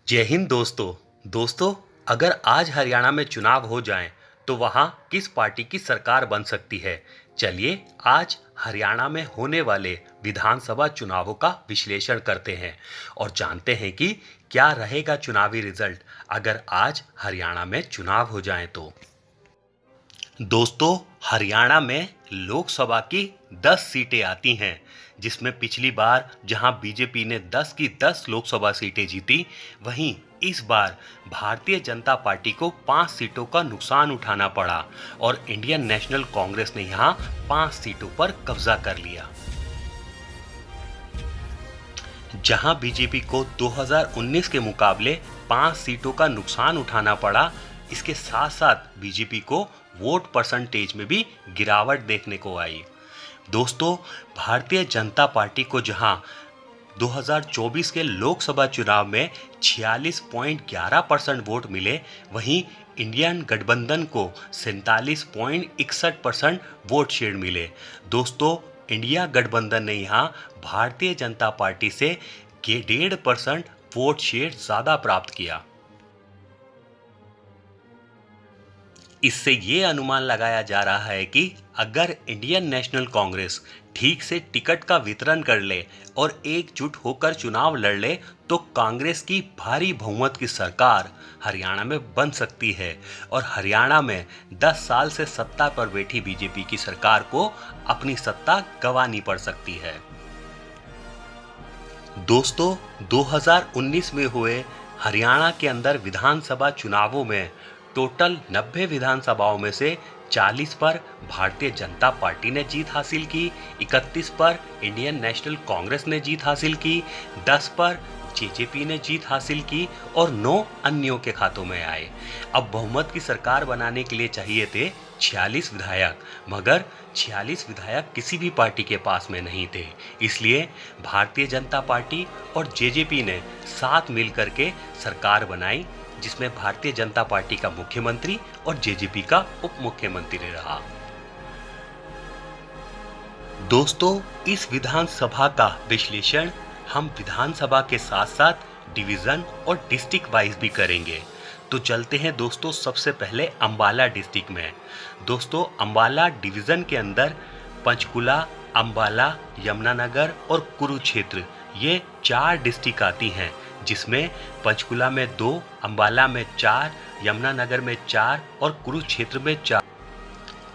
जय हिंद दोस्तों अगर आज हरियाणा में चुनाव हो जाएं तो वहां किस पार्टी की सरकार बन सकती है। चलिए आज हरियाणा में होने वाले विधानसभा चुनावों का विश्लेषण करते हैं और जानते हैं कि क्या रहेगा चुनावी रिजल्ट अगर आज हरियाणा में चुनाव हो जाएं तो। दोस्तों हरियाणा में लोकसभा की 10 सीटें आती हैं, जिसमें पिछली बार जहां बीजेपी ने 10 की 10 लोकसभा सीटें जीती, वहीं इस बार भारतीय जनता पार्टी को 5 सीटों का नुकसान उठाना पड़ा और इंडियन नेशनल कांग्रेस ने यहां 5 सीटों पर कब्जा कर लिया। जहां बीजेपी को 2019 के मुकाबले 5 सीटों का नुकसान उठाना पड़ा, इसके साथ साथ बीजेपी को वोट परसेंटेज में भी गिरावट देखने को आई। दोस्तों भारतीय जनता पार्टी को जहां 2024 के लोकसभा चुनाव में 46.11% वोट मिले, वहीं इंडियन गठबंधन को 47.61% वोट शेयर मिले। दोस्तों इंडिया गठबंधन ने यहां भारतीय जनता पार्टी से 1.5% वोट शेयर ज़्यादा प्राप्त किया। इससे ये अनुमान लगाया जा रहा है कि अगर इंडियन नेशनल कांग्रेस ठीक से टिकट का वितरण कर ले और एकजुट होकर चुनाव लड़ ले तो कांग्रेस की भारी बहुमत की सरकार हरियाणा में बन सकती है और हरियाणा में 10 साल से सत्ता पर बैठी बीजेपी की सरकार को अपनी सत्ता गंवानी पड़ सकती है। दोस्तों 2019 में हुए हरियाणा के अंदर विधानसभा चुनावों में टोटल 90 विधानसभाओं में से 40 पर भारतीय जनता पार्टी ने जीत हासिल की, 31 पर इंडियन नेशनल कांग्रेस ने जीत हासिल की, 10 पर जेजेपी ने जीत हासिल की और 9 अन्यों के खातों में आए। अब बहुमत की सरकार बनाने के लिए चाहिए थे 46 विधायक, मगर 46 विधायक किसी भी पार्टी के पास में नहीं थे। इसलिए भारतीय जनता पार्टी और जेजेपी ने साथ मिलकर के सरकार बनाई, जिसमें भारतीय जनता पार्टी का मुख्यमंत्री और जेजेपी का उप मुख्यमंत्री रहा। दोस्तों इस विधानसभा का विश्लेषण हम विधानसभा के साथ साथ डिवीजन और डिस्ट्रिक्ट वाइज भी करेंगे। तो चलते हैं दोस्तों सबसे पहले अंबाला डिस्ट्रिक्ट में। दोस्तों अंबाला डिवीजन के अंदर पंचकुला, अंबाला, यमुनानगर और कुरुक्षेत्र ये 4 डिस्ट्रिक्ट आती हैं, जिसमें पंचकुला में 2, अंबाला में 4, यमुनानगर में 4 और कुरुक्षेत्र में 4।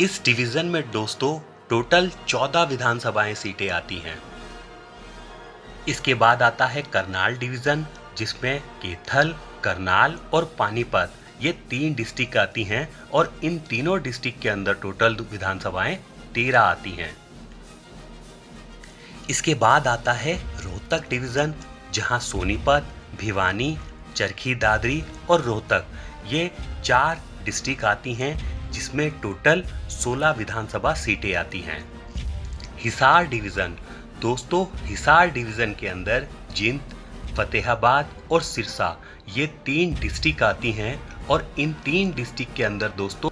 इस डिवीजन में दोस्तों टोटल 14 विधानसभाएं सीटें आती हैं। इसके बाद आता है करनाल डिवीजन, जिसमें कैथल, करनाल और पानीपत ये 3 डिस्ट्रिक्ट आती हैं और इन तीनों डिस्ट्रिक्ट के अंदर टोटल विधानसभाएं 13 आती हैं। इसके बाद आता है रोहतक डिवीजन, जहां सोनीपत, भिवानी, चरखी दादरी और रोहतक ये 4 डिस्ट्रिक्ट आती हैं, जिसमें टोटल 16 विधानसभा सीटें आती हैं। हिसार डिवीजन, दोस्तों हिसार डिवीजन के अंदर जींद, फतेहाबाद और सिरसा ये 3 डिस्ट्रिक्ट आती हैं और इन 3 डिस्ट्रिक्ट के अंदर दोस्तों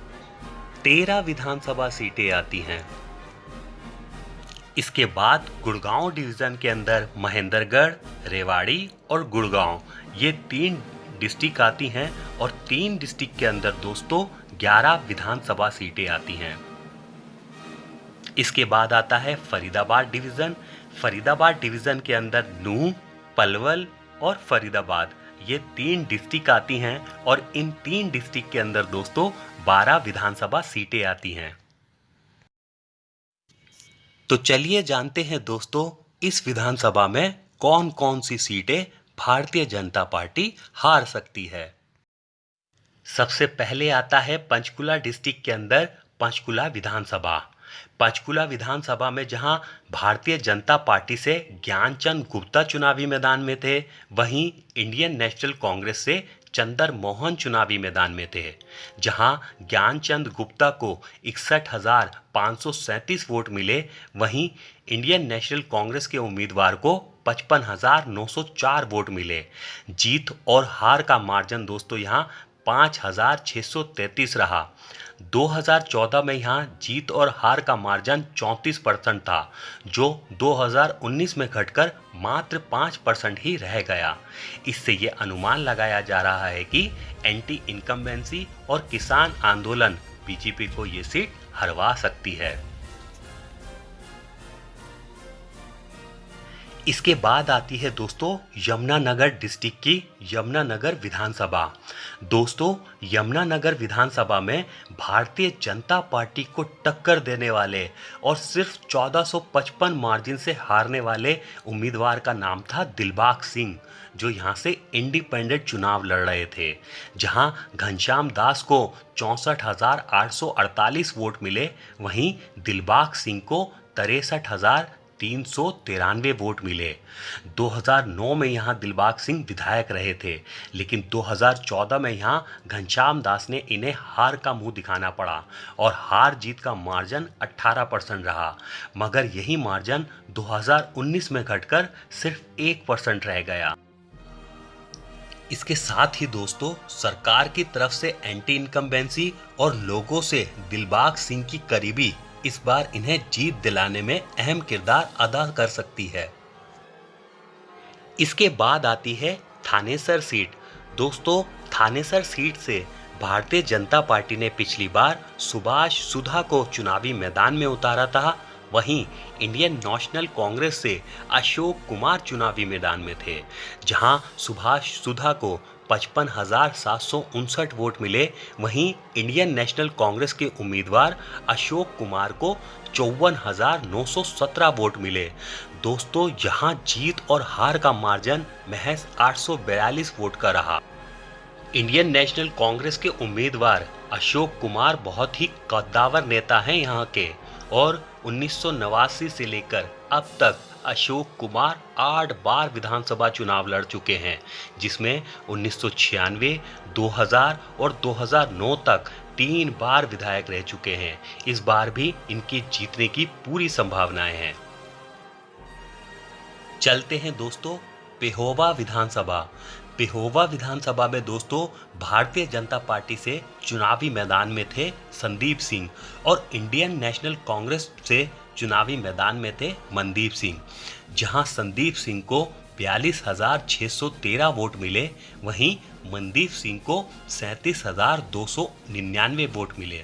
13 विधानसभा सीटें आती हैं। इसके बाद गुड़गांव डिवीजन के अंदर महेंद्रगढ़, रेवाड़ी और गुड़गांव ये 3 डिस्ट्रिक्ट आती हैं और 3 डिस्ट्रिक्ट के अंदर दोस्तों 11 विधानसभा सीटें आती हैं। इसके बाद आता है फरीदाबाद डिवीजन। फरीदाबाद डिवीजन के अंदर नूंह, पलवल और फरीदाबाद ये 3 डिस्ट्रिक्ट आती हैं और इन 3 डिस्ट्रिक्ट के अंदर दोस्तों 12 विधानसभा सीटें आती हैं। तो चलिए जानते हैं दोस्तों इस विधानसभा में कौन कौन सी सीटें भारतीय जनता पार्टी हार सकती है। सबसे पहले आता है पंचकुला डिस्ट्रिक्ट के अंदर पंचकुला विधानसभा। पंचकुला विधानसभा में जहां भारतीय जनता पार्टी से ज्ञानचंद गुप्ता चुनावी मैदान में थे, वहीं इंडियन नेशनल कांग्रेस से चंद्र मोहन चुनावी मैदान में थे। जहां ज्ञानचंद गुप्ता को 61,537 वोट मिले, वहीं इंडियन नेशनल कांग्रेस के उम्मीदवार को 55,904 वोट मिले। जीत और हार का मार्जिन दोस्तों यहां 5,633 रहा। 2014 में यहाँ जीत और हार का मार्जिन 34% था, जो 2019 में घटकर मात्र 5% ही रह गया। इससे ये अनुमान लगाया जा रहा है कि एंटी इनकम्बेंसी और किसान आंदोलन बीजेपी को ये सीट हरवा सकती है। इसके बाद आती है दोस्तों यमुनानगर डिस्ट्रिक्ट की यमुनानगर विधानसभा। दोस्तों यमुनानगर विधानसभा में भारतीय जनता पार्टी को टक्कर देने वाले और सिर्फ 1455 मार्जिन से हारने वाले उम्मीदवार का नाम था दिलबाग सिंह, जो यहां से इंडिपेंडेंट चुनाव लड़ रहे थे। जहां घनश्याम दास को 64,848 वोट मिले, वहीं दिलबाग सिंह को 63,393 वोट मिले। 2009 में यहां दिलबाग सिंह विधायक रहे थे, लेकिन 2014 में यहां घनश्याम दास ने इन्हें हार का मुंह दिखाना पड़ा और हार जीत का मार्जिन 18% रहा। मगर यही मार्जिन 2019 में घटकर सिर्फ 1% रह गया। इसके साथ ही दोस्तों सरकार की तरफ से एंटी इनकम्बेंसी और लोगों से दिलबाग सिंह की करीबी इस बार इन्हें जीत दिलाने में अहम किरदार अदा कर सकती है। इसके बाद आती है थानेसर सीट। दोस्तों थानेसर सीट से भारतीय जनता पार्टी ने पिछली बार सुभाष सुधा को चुनावी मैदान में उतारा था। वहीं इंडियन नेशनल कांग्रेस से अशोक कुमार चुनावी मैदान में थे, जहां सुभाष सुधा को 55,759 वोट मिले। वहीं इंडियन नेशनल कांग्रेस के उम्मीदवार अशोक कुमार को 54,917 वोट मिले। दोस्तों यहां जीत और हार का मार्जिन महज 842 वोट का रहा। इंडियन नेशनल कांग्रेस के उम्मीदवार अशोक कुमार बहुत ही कद्दावर नेता हैं यहाँ के, और 1989 से लेकर अब तक अशोक कुमार 8 बार विधानसभा चुनाव लड़ चुके हैं, जिसमें 1996, 2000 और 2009 तक 3 बार विधायक रह चुके हैं। इस बार भी इनकी जीतने की पूरी संभावनाएं हैं। चलते हैं दोस्तों पेहोवा विधानसभा। पेहोवा विधानसभा में दोस्तों भारतीय जनता पार्टी से चुनावी मैदान में थे संदीप सिंह, और इंडियन नेशनल कांग्रेस से चुनावी मैदान में थे मनदीप सिंह। जहां संदीप सिंह को 42,613 वोट मिले, वहीं मनदीप सिंह को 37,299 वोट मिले।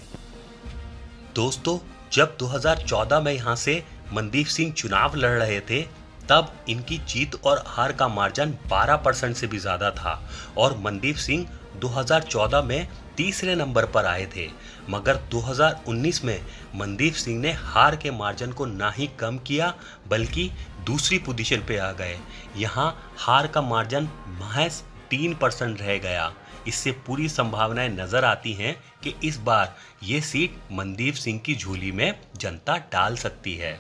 दोस्तों जब 2014 में यहां से मनदीप सिंह चुनाव लड़ रहे थे, तब इनकी जीत और हार का मार्जिन 12% से भी ज़्यादा था, और मनदीप सिंह 2014 में तीसरे नंबर पर आए थे। मगर 2019 में मनदीप सिंह ने हार के मार्जिन को ना ही कम किया, बल्कि दूसरी पोजीशन पे आ गए। यहाँ हार का मार्जिन महज 3% रह गया। इससे पूरी संभावनाएं नजर आती हैं कि इस बार ये सीट मनदीप सिंह की झोली में जनता डाल सकती है।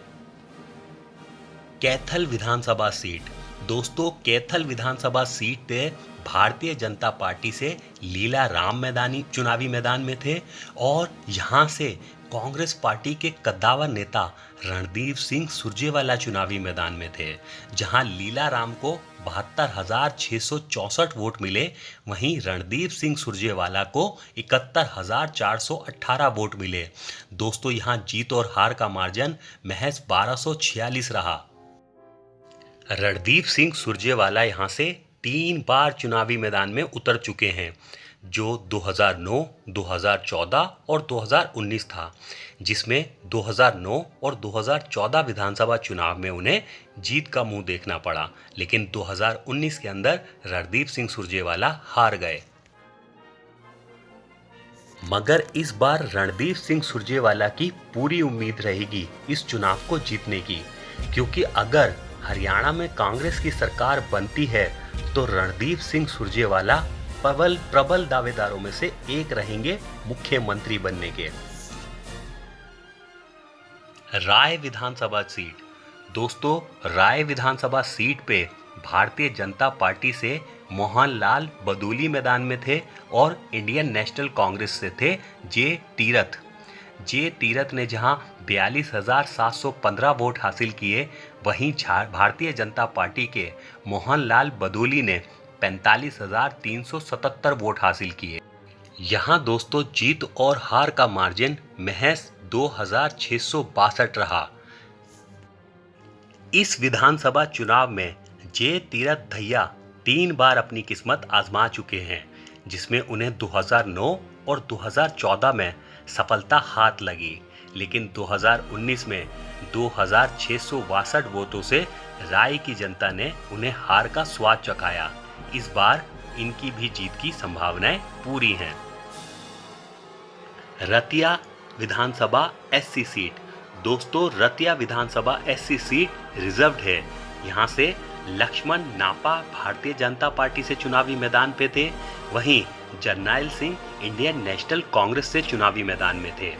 कैथल विधानसभा सीट। दोस्तों कैथल विधानसभा सीट पे भारतीय जनता पार्टी से लीला राम मैदानी चुनावी मैदान में थे, और यहाँ से कांग्रेस पार्टी के कद्दावर नेता रणदीप सिंह सुरजेवाला चुनावी मैदान में थे। जहां लीला राम को 72,664 वोट मिले, वहीं रणदीप सिंह सुरजेवाला को 71,418 वोट मिले। दोस्तों यहां जीत और हार का मार्जिन महज 1246 रहा। रणदीप सिंह सुरजेवाला यहां से 3 बार चुनावी मैदान में उतर चुके हैं, जो 2009, 2014 और 2019 था, जिसमें 2009 और 2014 विधानसभा चुनाव में उन्हें जीत का मुंह देखना पड़ा, लेकिन 2019 के अंदर रणदीप सिंह सुरजेवाला हार गए। मगर इस बार रणदीप सिंह सुरजेवाला की पूरी उम्मीद रहेगी इस चुनाव को जीतने की, क्योंकि अगर हरियाणा में कांग्रेस की सरकार बनती है तो रणदीप सिंह सुरजेवाला प्रबल दावेदारों में से एक रहेंगे मुख्यमंत्री बनने के। राय विधानसभा सीट। दोस्तों राय विधानसभा सीट पे भारतीय जनता पार्टी से मोहनलाल बदूली मैदान में थे, और इंडियन नेशनल कांग्रेस से थे जे तीरथ ने जहां 42,715 वोट हासिल किए, वहीं भारतीय जनता पार्टी के मोहनलाल बदूली ने 45,377 वोट हासिल किए। यहाँ दोस्तों जीत और हार का मार्जिन महज 2662 रहा। इस विधानसभा चुनाव में जे तीरथ दहिया 3 बार अपनी किस्मत आजमा चुके हैं, जिसमें उन्हें 2009 और 2014 में सफलता हाथ लगी, लेकिन 2019 में 2662 वोटों से राय की जनता ने उन्हें हार का स्वाद चखाया। इस बार इनकी भी जीत की संभावनाएं पूरी हैं। रतिया विधानसभा एससी सीट। दोस्तों रतिया विधानसभा एससी सीट रिजर्व्ड है। यहाँ से लक्ष्मण नापा भारतीय जनता पार्टी से चुनावी मैदान पे थे, वहीं जरनैल सिंह इंडियन नेशनल कांग्रेस से चुनावी मैदान में थे।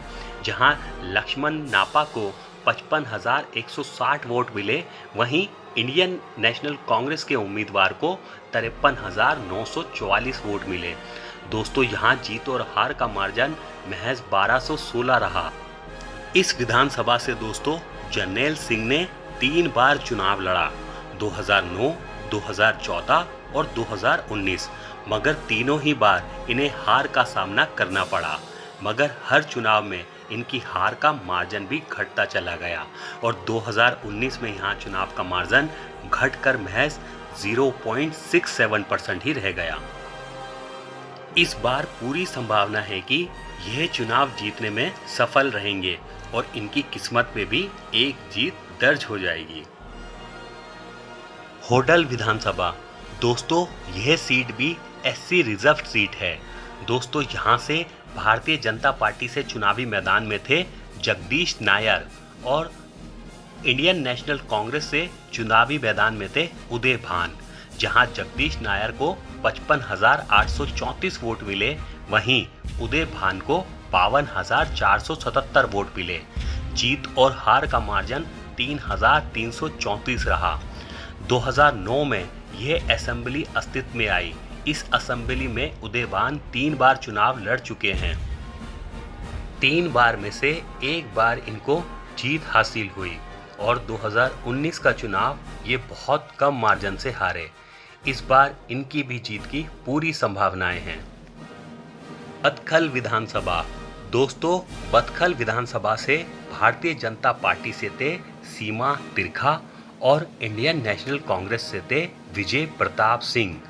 जहां लक्ष्मण नापा को 55,160 वोट मिले, वहीं इंडियन नेशनल कांग्रेस के उम्मीदवार को 53,944 वोट मिले। दोस्तों यहां जीत और हार का मार्जिन महज 1216 रहा। इस विधानसभा से दोस्तों जरनैल सिंह ने 3 बार चुनाव लड़ा, 2009, 2014 और 2019, मगर तीनों ही बार इन्हें हार का सामना करना पड़ा। मगर हर चुनाव में इनकी हार का मार्जिन भी घटता चला गया और 2019 में यहाँ चुनाव का मार्जिन घटकर महज 0.67% ही रह गया। इस बार पूरी संभावना है कि यह चुनाव जीतने में सफल रहेंगे और इनकी किस्मत में भी एक जीत दर्ज हो जाएगी। होडल विधानसभा। दोस्तों यह सीट भी एससी रिजर्व सीट है। दोस्तों यहाँ से भारतीय जनता पार्टी से चुनावी मैदान में थे जगदीश नायर और इंडियन नेशनल कांग्रेस से चुनावी मैदान में थे उदय भान। जहां जगदीश नायर को 55,834 वोट मिले, वहीं उदय भान को 52,477 वोट मिले। जीत और हार का मार्जिन 3,334 रहा। 2009 में यह असेंबली अस्तित्व में आई। इस असेंबली में उदय भान 3 बार चुनाव लड़ चुके हैं। 3 बार में से 1 बार इनको जीत हासिल हुई और 2019 का चुनाव ये बहुत कम मार्जिन से हारे। इस बार इनकी भी जीत की पूरी संभावनाएं हैं। बदखल विधानसभा। दोस्तों बदखल विधानसभा से भारतीय जनता पार्टी से थे सीमा तिरखा और इंडियन नेशनल कांग्रेस से थे विजय प्रताप सिंह।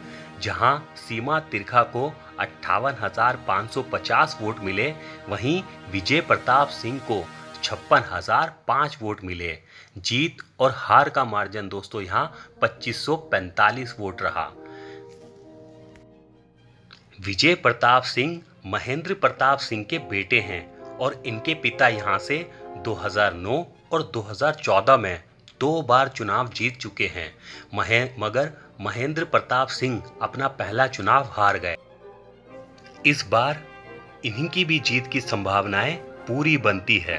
जहां सीमा तिरखा को 58,550 वोट मिले, वहीं विजय प्रताप सिंह को 56,005 वोट मिले। जीत और हार का मार्जिन दोस्तों यहां 2545 वोट रहा। विजय प्रताप सिंह महेंद्र प्रताप सिंह के बेटे हैं और इनके पिता यहां से 2009 और 2014 में 2 बार चुनाव जीत चुके हैं, मगर महेंद्र प्रताप सिंह अपना पहला चुनाव हार गए। इस बार इनकी भी जीत की संभावनाएं पूरी बनती है।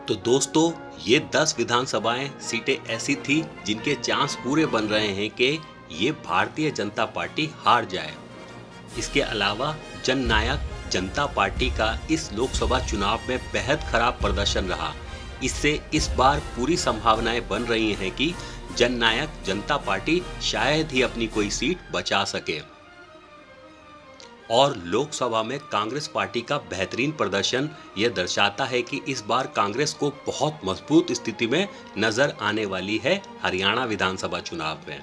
तो दोस्तों ये 10 विधानसभाएं सीटें ऐसी थी जिनके चांस पूरे बन रहे हैं कि ये भारतीय जनता पार्टी हार जाए। इसके अलावा जननायक जनता पार्टी का इस लोकसभा चुनाव में बेहद खराब प्रदर्शन रहा। इससे इस बार पूरी संभावनाएं बन रही हैं कि जननायक जनता पार्टी शायद ही अपनी कोई सीट बचा सके। और लोकसभा में कांग्रेस पार्टी का बेहतरीन प्रदर्शन यह दर्शाता है कि इस बार कांग्रेस को बहुत मजबूत स्थिति में नजर आने वाली है हरियाणा विधानसभा चुनाव में।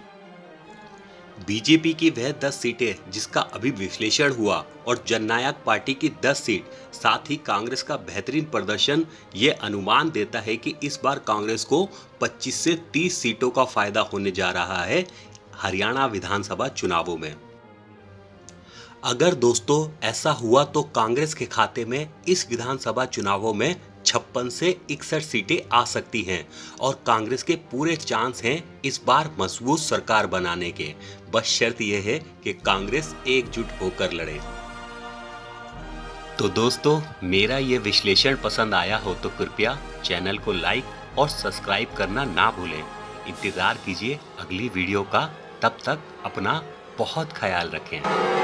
बीजेपी की वह 10 सीटें जिसका अभी विश्लेषण हुआ और जननायक पार्टी की 10 सीट, साथ ही कांग्रेस का बेहतरीन प्रदर्शन ये अनुमान देता है कि इस बार कांग्रेस को 25 से 30 सीटों का फायदा होने जा रहा है हरियाणा विधानसभा चुनावों में। अगर दोस्तों ऐसा हुआ तो कांग्रेस के खाते में इस विधानसभा चुनावों में 56 से 61 सीटें आ सकती हैं और कांग्रेस के पूरे चांस हैं इस बार मजबूत सरकार बनाने के। बस शर्त यह है कि कांग्रेस एकजुट होकर लड़े। तो दोस्तों मेरा ये विश्लेषण पसंद आया हो तो कृपया चैनल को लाइक और सब्सक्राइब करना ना भूलें। इंतजार कीजिए अगली वीडियो का। तब तक अपना बहुत ख्याल रखें।